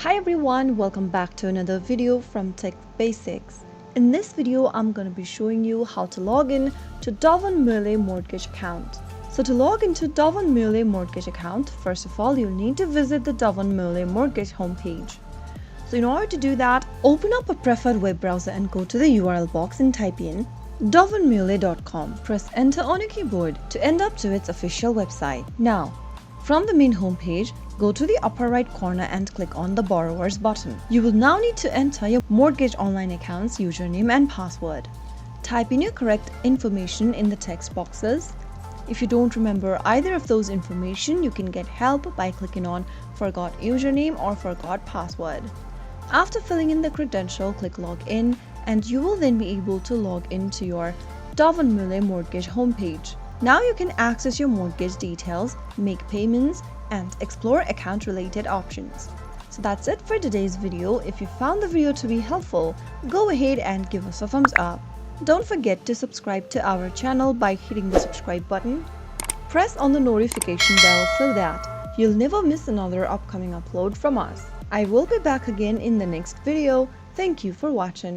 Hi everyone, welcome back to another video from Tech Basics. In this video, I'm going to be showing you how to log in to Dovenmuehle Mortgage account. So to log into Dovenmuehle Mortgage account, first of all, you'll need to visit the Dovenmuehle Mortgage homepage. So in order to do that, open up a preferred web browser and go to the URL box and type in dovenmuehle.com. Press enter on your keyboard to end up to its official website. Now, from the main homepage, go to the upper right corner and click on the Borrowers button. You will now need to enter your mortgage online account's username and password. Type in your correct information in the text boxes. If you don't remember either of those information, you can get help by clicking on Forgot Username or Forgot Password. After filling in the credential, click Login, and you will then be able to log into your Dovenmuehle Mortgage homepage. Now you can access your mortgage details, make payments, and explore account-related options. So that's it for today's video. If you found the video to be helpful, go ahead and give us a thumbs up. Don't forget to subscribe to our channel by hitting the subscribe button. Press on the notification bell so that you'll never miss another upcoming upload from us. I will be back again in the next video. Thank you for watching.